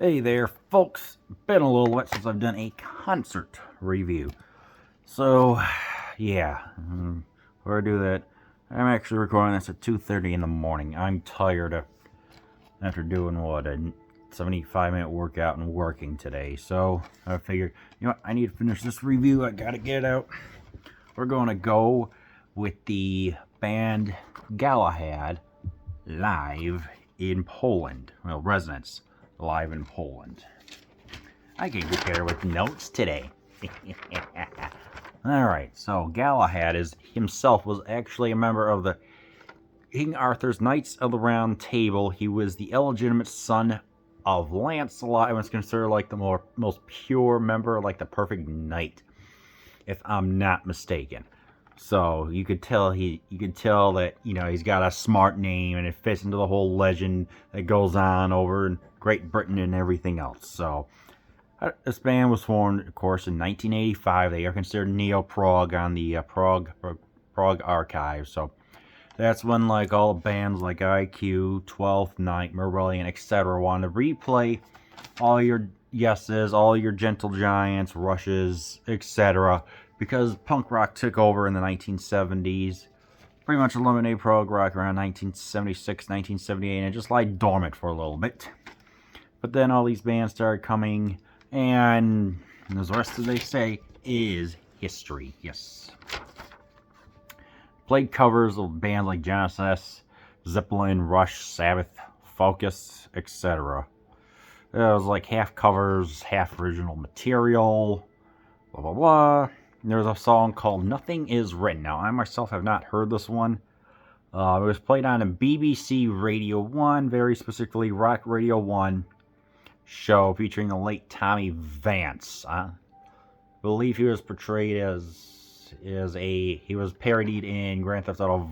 Hey there, folks. Been a little while since I've done a concert review. So, yeah, before I do that, I'm actually recording this at 2:30 in the morning. I'm tired after doing, a 75-minute workout and working today. So, I figured, I need to finish this review. I gotta get it out. We're going to go with the band Galahad live in Poland. Well, Resonance live in Poland. I can prepare with notes today. Alright, so Galahad himself was actually a member of the King Arthur's Knights of the Round Table. He was the illegitimate son of Lancelot and was considered like the most pure member, like the perfect knight, if I'm not mistaken. So you could tell that he's got a smart name and it fits into the whole legend that goes on over in Great Britain and everything else. So this band was formed, of course, in 1985. They are considered neo-prog on the prog archive. So that's when like all bands like IQ, 12th Night, Marillion, etc. wanted to replay all your yeses, all your Gentle Giants, Rushes, etc. because punk rock took over in the 1970s. Pretty much eliminated prog rock around 1976, 1978, and it just lied dormant for a little bit. But then all these bands started coming, and the rest, as they say, is history. Yes. Played covers of bands like Genesis, Zeppelin, Rush, Sabbath, Focus, etc. It was like half covers, half original material, blah blah blah. There's a song called Nothing Is Written. Now, I myself have not heard this one. It was played on a BBC Radio 1, very specifically Rock Radio 1 show featuring the late Tommy Vance. I believe he was portrayed he was parodied in Grand Theft Auto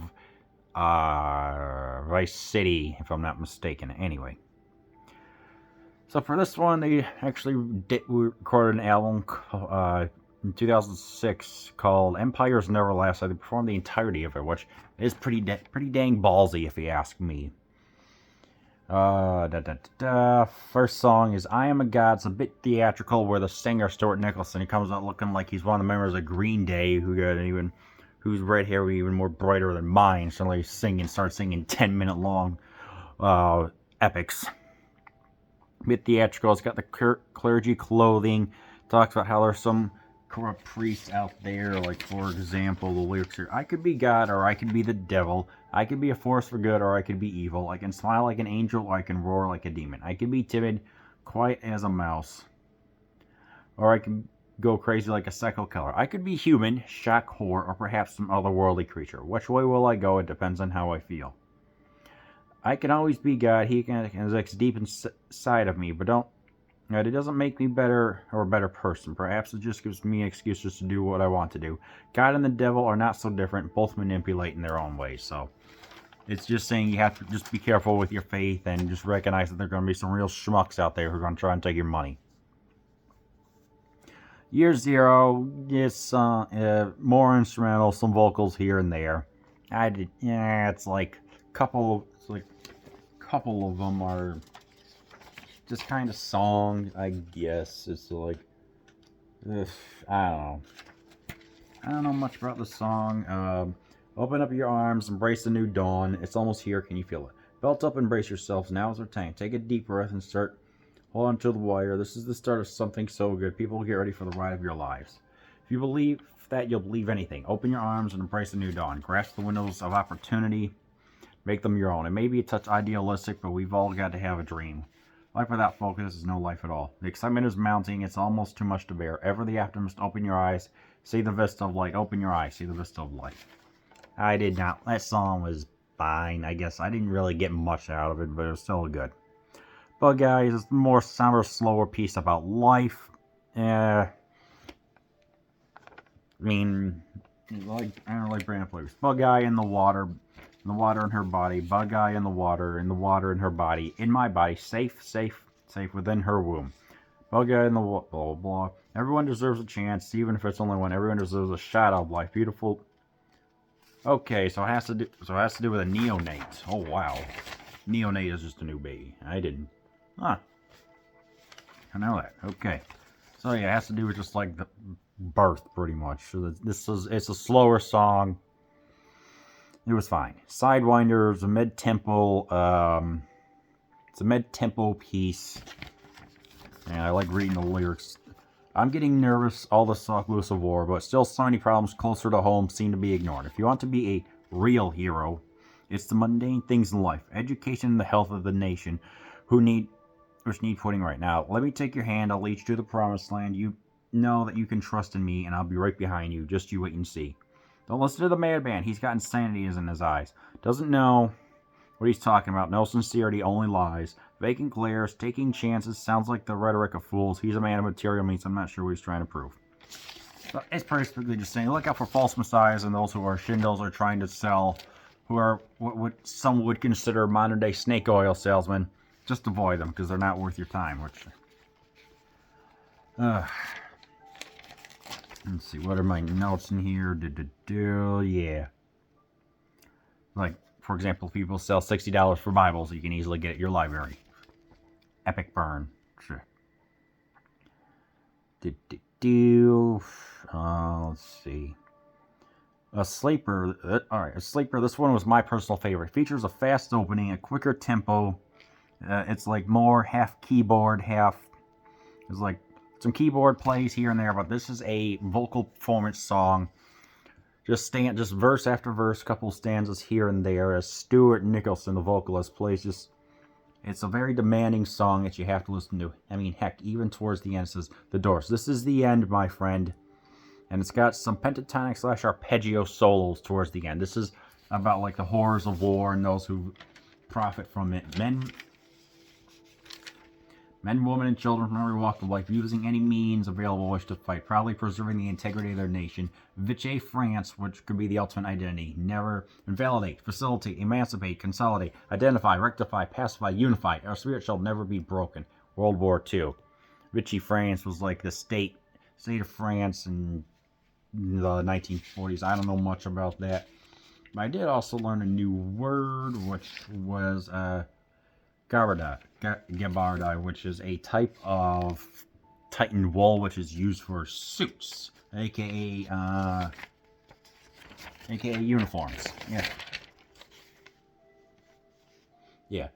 Vice City, if I'm not mistaken. Anyway. So for this one, they actually recorded an album in 2006 called Empires Never Last. So they performed the entirety of it, which is pretty dang ballsy, if you ask me. First song is I Am a God. It's a bit theatrical, where the singer, Stuart Nicholson, he comes out looking like he's one of the members of Green Day, whose red hair was even more brighter than mine. Suddenly starts singing 10-minute long epics. Bit theatrical. It's got the clergy clothing. Talks about how there's some corrupt priests out there. Like, for example, the lyrics here: I could be God, or I could be the devil. I could be a force for good, or I could be evil. I can smile like an angel, or I can roar like a demon. I can be timid, quiet as a mouse, or I can go crazy like a psycho killer. I could be human, shock, horror, or perhaps some otherworldly creature. Which way will I go? It depends on how I feel. I can always be God. He can exist deep inside of me, but it doesn't make me better or a better person. Perhaps it just gives me excuses to do what I want to do. God and the devil are not so different. Both manipulate in their own ways. So it's just saying you have to just be careful with your faith and just recognize that there are going to be some real schmucks out there who are going to try and take your money. Year Zero, it's more instrumental, some vocals here and there. It's like a couple of them are just kind of songs, I guess. It's like, I don't know. I don't know much about the song. Open up your arms, embrace the new dawn. It's almost here, can you feel it? Belt up, embrace yourselves. Now is our time. Take a deep breath and start. Hold on to the wire. This is the start of something so good. People, get ready for the ride of your lives. If you believe that, you'll believe anything. Open your arms and embrace the new dawn. Grasp the windows of opportunity. Make them your own. It may be a touch idealistic, but we've all got to have a dream. Life without focus is no life at all. The excitement is mounting. It's almost too much to bear. Ever the optimist, open your eyes. See the vista of light. Open your eyes. See the vista of light. I did not. That song was fine, I guess. I didn't really get much out of it, but it was still good. But guys, it's a more somber, slower piece about life. I don't like Brandon Flowers. Bug Guy in the water in her body. Bug Guy in the water in her body. In my body, safe within her womb. Bug Guy in the blah blah blah. Everyone deserves a chance, even if it's only one. Everyone deserves a shot of life. Beautiful. Okay, so it has to do with a neonate. Oh wow, neonate is just a new baby. I didn't. Huh. I know that. Okay. So yeah, it has to do with just like the birth, pretty much. So it's a slower song. It was fine. Sidewinder is a mid-tempo. It's a mid-tempo piece, and I like reading the lyrics. I'm getting nervous. All the songs of war, but still, so many problems closer to home seem to be ignored. If you want to be a real hero, it's the mundane things in life, education, and the health of the nation, which need putting right now. Let me take your hand. I'll lead you to the promised land. You know that you can trust in me, and I'll be right behind you. Just you wait and see. Don't listen to the madman. He's got insanity in his eyes. Doesn't know what he's talking about. No sincerity, only lies. Vacant glares, taking chances. Sounds like the rhetoric of fools. He's a man of material means. I'm not sure what he's trying to prove. So it's basically just saying, look out for false messiahs and those who are shindles are trying to sell, who are what some would consider modern-day snake oil salesmen. Just avoid them because they're not worth your time. Which, let's see, what are my notes in here? Yeah. Like, for example, people sell $60 for Bibles you can easily get at your library. Epic burn. Sure. Let's see. A Sleeper. Alright, A Sleeper. This one was my personal favorite. Features a fast opening, a quicker tempo. It's like more half keyboard, half... There's like some keyboard plays here and there, but this is a vocal performance song. Just verse after verse, couple stanzas here and there, as Stuart Nicholson, the vocalist, plays it's a very demanding song that you have to listen to. I mean, heck, even towards the end it says, The Doors. This is the end, my friend. And it's got some pentatonic / arpeggio solos towards the end. This is about like the horrors of war and those who profit from it. Men, women, and children from every walk of life, using any means available wish to fight, proudly preserving the integrity of their nation. Vichy France, which could be the ultimate identity. Never invalidate, facilitate, emancipate, consolidate, identify, rectify, pacify, unify. Our spirit shall never be broken. World War II. Vichy France was like the state of France in the 1940s. I don't know much about that. But I did also learn a new word, which was... Gabardine, which is a type of tightened wool which is used for suits, aka uniforms. Yeah.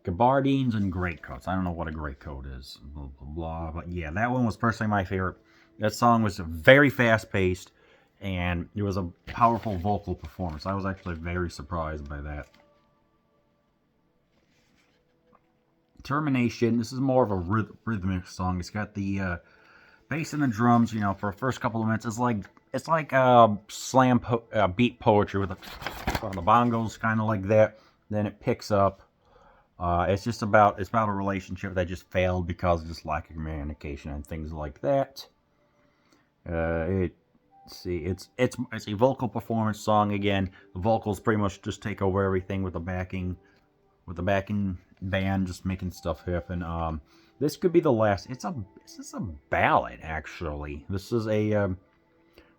Gabardines and greatcoats. I don't know what a greatcoat is. Blah, blah, blah. But yeah, that one was personally my favorite. That song was very fast-paced, and it was a powerful vocal performance. I was actually very surprised by that. Termination. This is more of a rhythmic song. It's got the bass and the drums. You know, for the first couple of minutes, it's like slam beat poetry with the bongos, kind of like that. Then it picks up. It's about a relationship that just failed because of just lack of communication and things like that. It's a vocal performance song again. The vocals pretty much just take over everything with the backing band just making stuff happen. This could be the last. This is a ballad actually. This is a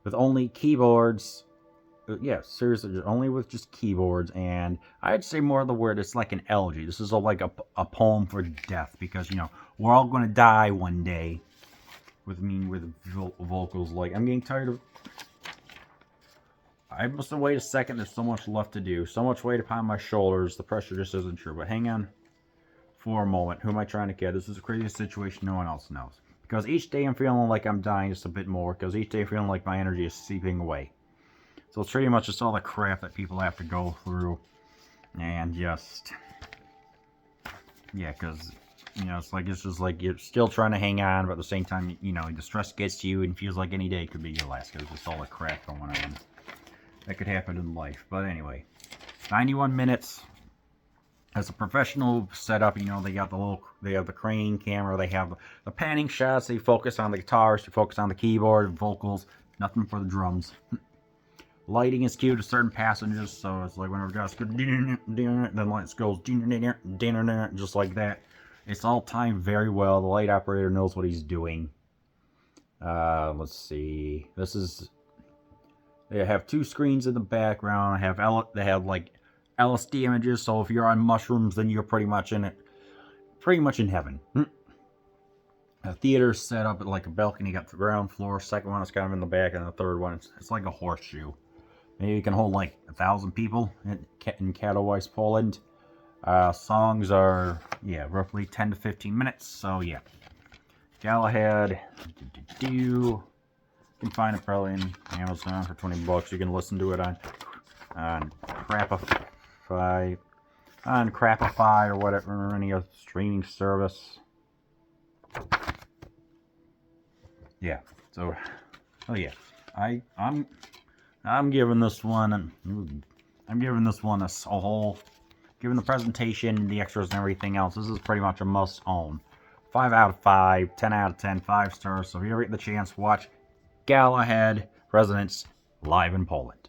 with only keyboards. Yeah, seriously, only with just keyboards, and I'd say more of the word. It's like an elegy. This is like a poem for death, because you know we're all going to die one day. With vocals like I'm getting tired of. I must wait a second. There's so much left to do. So much weight upon my shoulders. The pressure just isn't true. But hang on for a moment. Who am I trying to kid? This is the craziest situation no one else knows. Because each day I'm feeling like I'm dying just a bit more. Because each day I'm feeling like my energy is seeping away. So it's pretty much just all the crap that people have to go through. And just... yeah, because... you know, it's just like you're still trying to hang on. But at the same time, you know, the stress gets to you. And feels like any day could be your last. Because it's just all the crap going on. That could happen in life. But anyway, 91 minutes. As a professional setup, you know, they have the crane camera, they have the panning shots, they focus on the guitars, they focus on the keyboard, vocals, nothing for the drums. Lighting is cued to certain passages, so it's like whenever guys go, then lights goes just like that. It's all timed very well. The light operator knows what he's doing. Let's see. They have two screens in the background. They have like LSD images, so if you're on mushrooms, then you're pretty much in heaven. A theater set up at like a balcony. You got the ground floor. Second one is kind of in the back, and the third one it's like a horseshoe. Maybe you can hold like 1,000 people in Katowice, Poland. Songs are roughly 10 to 15 minutes. So yeah, Galahad. You can find it probably in Amazon for $20. You can listen to it on Crapify or whatever, or any other streaming service. Yeah. So, oh yeah, I'm giving this one. I'm giving this one a whole. Given the presentation, the extras, and everything else, this is pretty much a must-own. 5 out of 5, 10 out of 10, 5 stars. So if you ever get the chance, watch Galahad Resonance live in Poland.